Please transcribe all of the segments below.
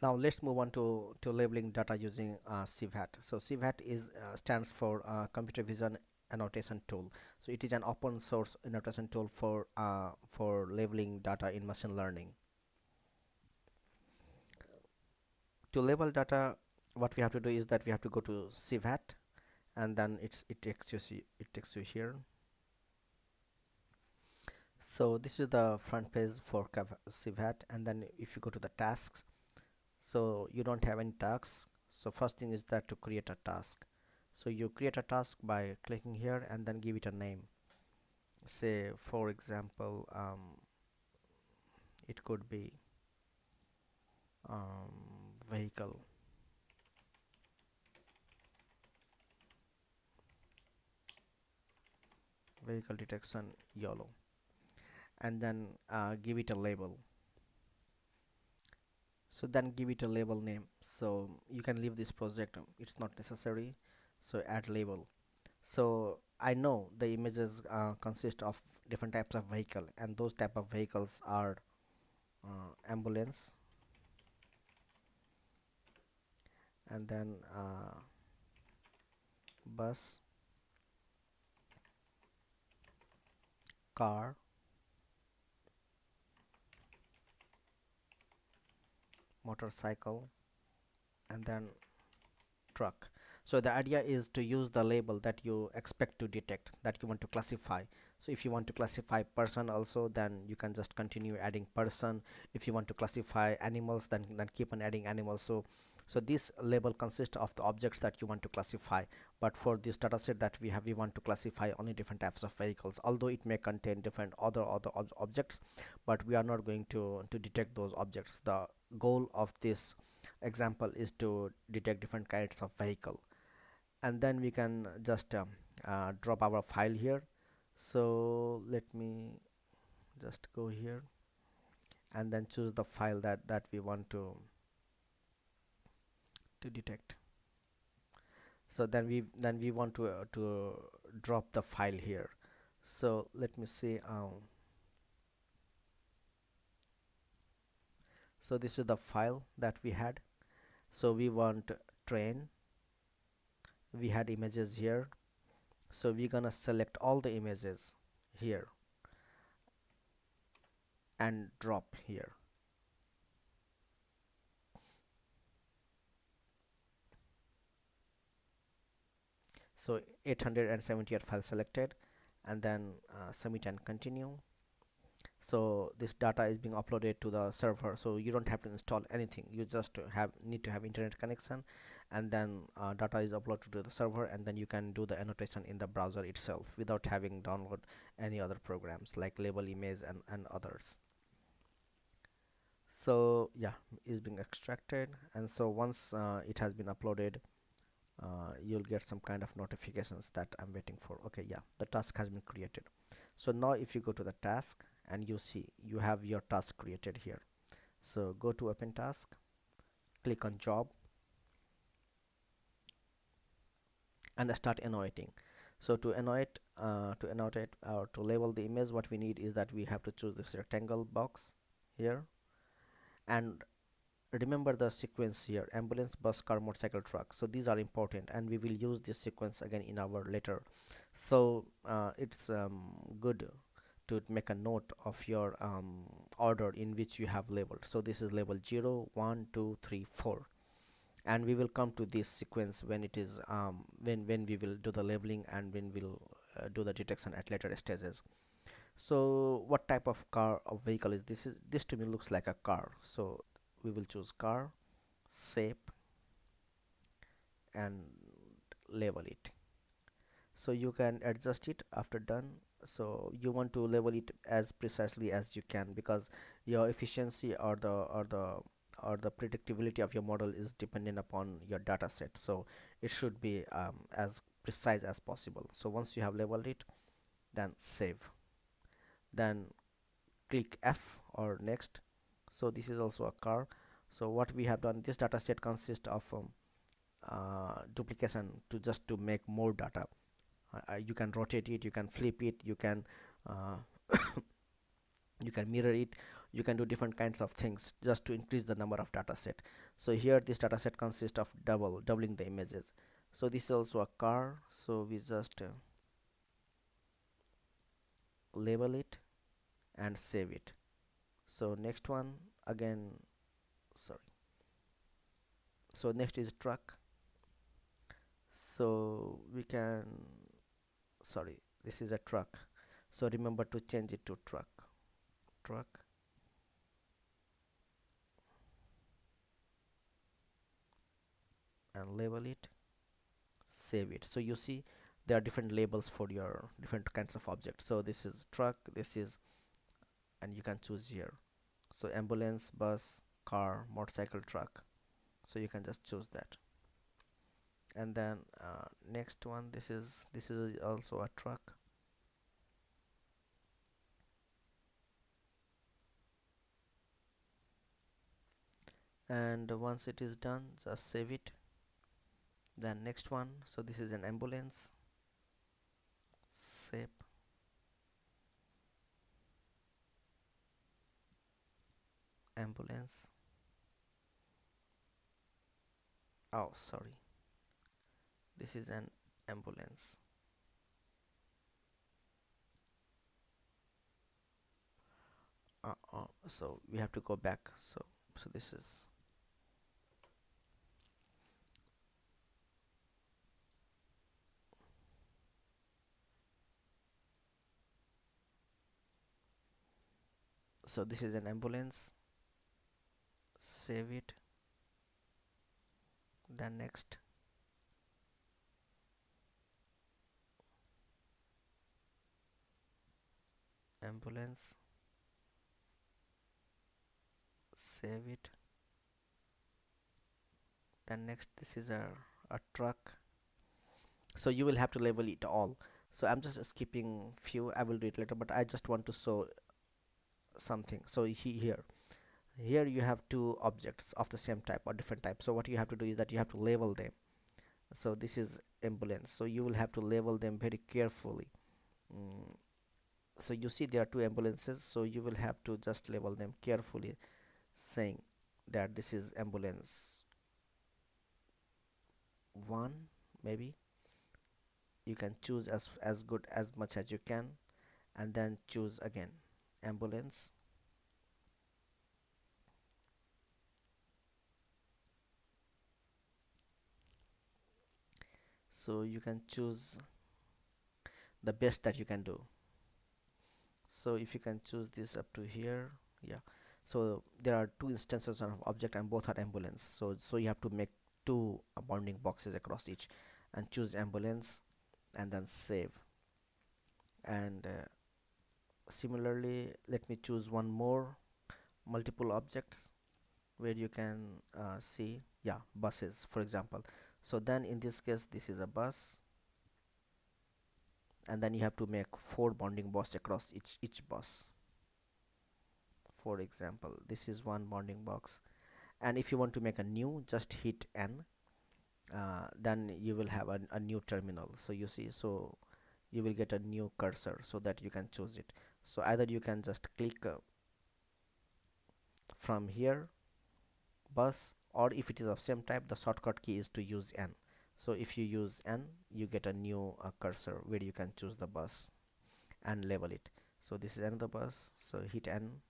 Now let's move on to labeling data using CVAT. So CVAT is stands for Computer Vision Annotation Tool. So it is an open source annotation tool for labeling data in machine learning. To label data, what we have to do is that we have to go to CVAT, and then it takes you here. So this is the front page for CVAT, and then if you go to the tasks, so you don't have any tasks. So first thing is that to create a task. So you create a task by clicking here and then give it a name. Say for example, it could be vehicle vehicle detection yellow, and then give it a label. So then give it a label name. So you can leave this project, it's not necessary. So add label. So I know the images consist of different types of vehicle, and those type of vehicles are ambulance, and then bus, car, motorcycle, and then truck. So the idea is to use the label that you expect to detect, that you want to classify. So if you want to classify person also, then you can just continue adding person. If you want to classify animals, then keep on adding animals. So this label consists of the objects that you want to classify. But for this data set that we have, we want to classify only different types of vehicles, although it may contain different other objects, but we are not going to detect those objects. The goal of this example is to detect different kinds of vehicle, and then we can just drop our file here. So let me just go here and then choose the file that we want to detect. So then we want to drop the file here. So let me see. So this is the file that we had. So we want train, we had images here, so we're gonna select all the images here and drop here. So 878 file selected, and then submit and continue. So this data is being uploaded to the server, so you don't have to install anything, you just need to have internet connection, and then data is uploaded to the server, and then you can do the annotation in the browser itself without having download any other programs like label image and others. So yeah, is being extracted, and so once it has been uploaded, you'll get some kind of notifications that I'm waiting for. Okay, yeah, the task has been created. So now if you go to the task, and you see you have your task created here. So go to open task, click on job, and start annotating. So to annotate or to label the image, what we need is that we have to choose this rectangle box here, and remember the sequence here: ambulance, bus, car, motorcycle, truck. So these are important, and we will use this sequence again in our later. So it's good to make a note of your order in which you have labeled. So this is label 0 1 2 3 4, and we will come to this sequence when it is when we will do the labeling, and when we'll do the detection at later stages. So what type of car or vehicle is this? Is this to me looks like a car, so we will choose car, shape, and label it. So you can adjust it after done. So you want to label it as precisely as you can, because your efficiency or the predictability of your model is dependent upon your data set. So it should be as precise as possible. So once you have labeled it, then save, then click F or next. So this is also a car. So what we have done, this data set consists of duplication to make more data. You can rotate it, you can flip it, you can uh, you can mirror it, you can do different kinds of things just to increase the number of data set. So here this data set consists of doubling the images. So this is also a car, so we just label it and save it. So next one again, sorry, so next is truck. So we can, sorry, this is a truck, so remember to change it to truck and label it, save it. So you see there are different labels for your different kinds of objects. So this is truck, this is, and you can choose here, so ambulance, bus, car, motorcycle, truck. So you can just choose that. And then next one, this is also a truck. And once it is done, just save it. Then next one, so this is an ambulance, save, ambulance, oh sorry, this is an ambulance, so we have to go back. So this is, so this is an ambulance, save it. Then next, ambulance, save it. Then next, this is a truck, so you will have to label it all. So I'm just skipping few, I will do it later, but I just want to show something. So here you have two objects of the same type or different type. So what you have to do is that you have to label them. So this is ambulance, so you will have to label them very carefully. mm, so you see there are two ambulances, so you will have to just label them carefully, saying that this is ambulance 1, maybe. You can choose as good as much as you can, and then choose again ambulance, so you can choose the best that you can do. So if you can choose this up to here, yeah. So there are two instances of object and both are ambulance, so you have to make two bounding boxes across each, and choose ambulance and then save. And similarly, let me choose one more multiple objects where you can see, yeah, buses for example. So then in this case, this is a bus, and then you have to make four bounding box across each bus. For example, this is one bounding box, and if you want to make a new, just hit N. Then you will have a new terminal. So you see, so you will get a new cursor so that you can choose it. So either you can just click from here bus, or if it is of same type, the shortcut key is to use N. So if you use N, you get a new cursor where you can choose the bus and label it. So this is another bus, so hit N.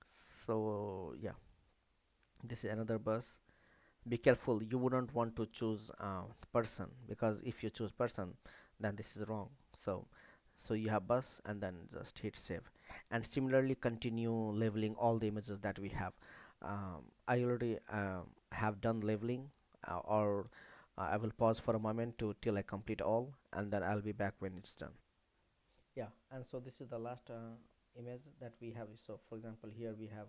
So yeah, this is another bus. Be careful, you wouldn't want to choose person, because if you choose person, then this is wrong. So you have bus and then just hit save, and similarly continue labeling all the images that we have. I already have done labeling, or I will pause for a moment to till I complete all, and then I'll be back when it's done. Yeah, and so this is the last image that we have. So for example, here we have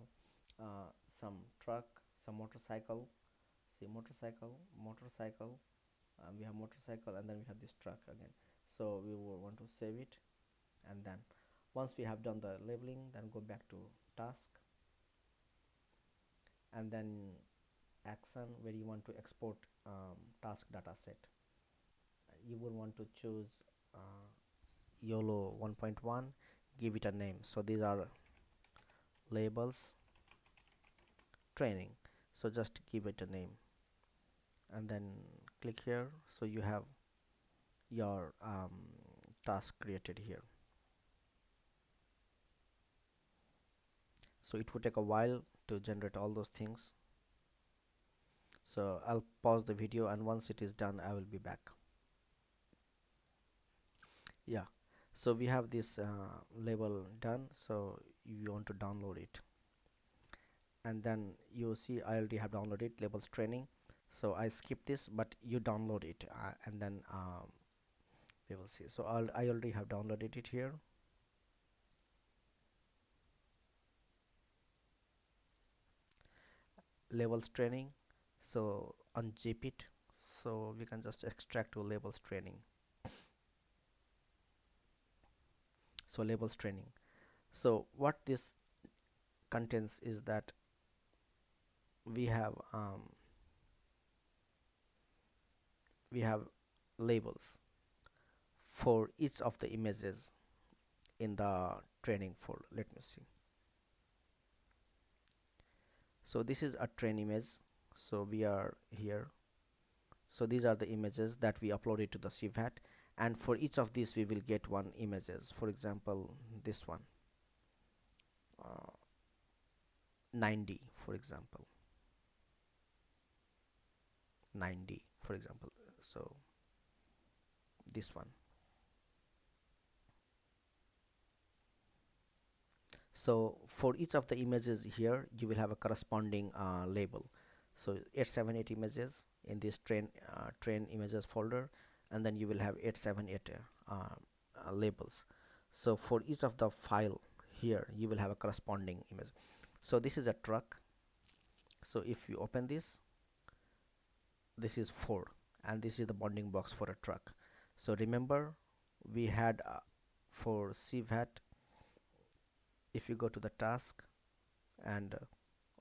some truck, some motorcycle. See, motorcycle, we have motorcycle, and then we have this truck again. So we will want to save it, and then once we have done the labeling, then go back to task, and then action, where you want to export task data set. You will want to choose YOLO 1.1, give it a name. So these are labels training, so just give it a name and then click here. So you have your task created here. So it would take a while to generate all those things, so I'll pause the video, and once it is done I will be back. Yeah, so we have this label done, so you want to download it, and then you see I already have downloaded labels training, so I skip this, but you download it, and then we will see. So I already have downloaded it here. Labels training, so unzip it, so we can just extract to labels training. So labels training, so what this contains is that we have labels for each of the images in the training folder. Let me see. So this is a train image, so we are here. So these are the images that we uploaded to the CVAT, and for each of these we will get one images. For example, this one, 9D, for example, 9D, for example. So this one. So for each of the images here you will have a corresponding label. So 878 images in this train images folder, and then you will have 878 labels. So for each of the file here you will have a corresponding image. So this is a truck, so if you open this, this is 4, and this is the bounding box for a truck. So remember we had for CVAT, if you go to the task and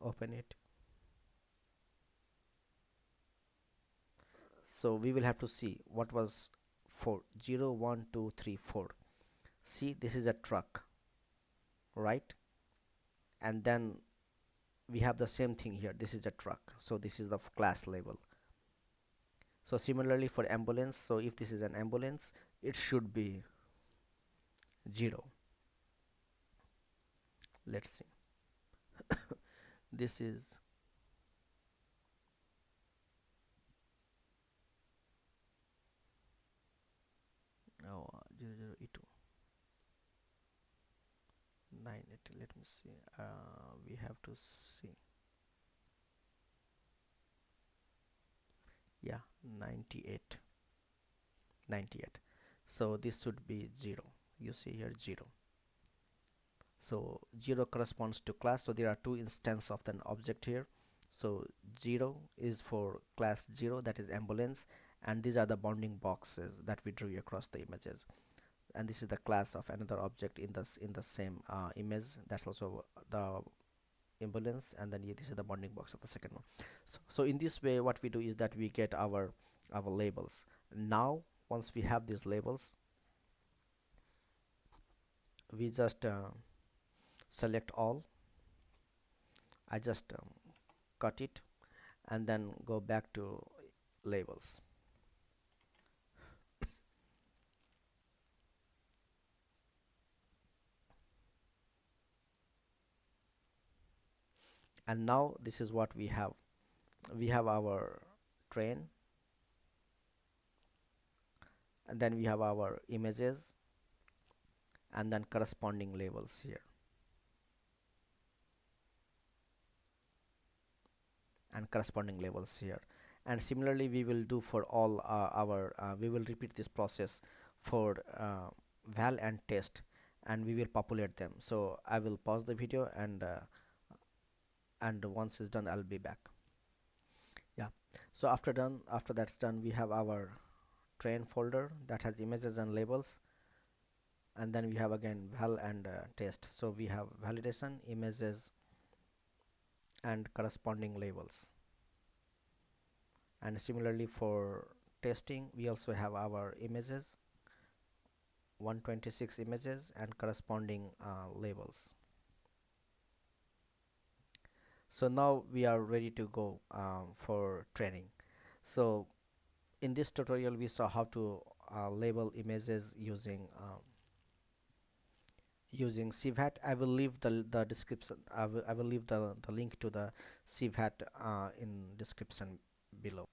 open it, so we will have to see what was 4, 0, 1, 2, 3, 4. See, this is a truck, right? And then we have the same thing here, this is a truck, so this is the class label. So similarly for ambulance, so if this is an ambulance, it should be 0. Let's see. This is oh, 00E2 980. Let me see. We have to see. Yeah, 98. So this should be 0. You see here 0. So 0 corresponds to class, so there are two instances of an object here. So 0 is for class 0, that is ambulance, and these are the bounding boxes that we drew across the images, and this is the class of another object in the same image, that's also the ambulance, and then this is the bounding box of the second one. So in this way what we do is that we get our labels. Now once we have these labels, we just select all. I just cut it and then go back to labels. And now this is what we have. We have our train, and then we have our images, and then corresponding labels here, and corresponding labels here. And similarly we will do for all we will repeat this process for val and test, and we will populate them. So I will pause the video, and once it's done I'll be back. Yeah, so after that's done, we have our train folder that has images and labels, and then we have again val and test. So we have validation, images, and corresponding labels. And similarly for testing, we also have our images 126 images and corresponding labels. So now we are ready to go for training. So in this tutorial we saw how to label images using CVAT. I will leave the description. I will leave the link to the CVAT in description below.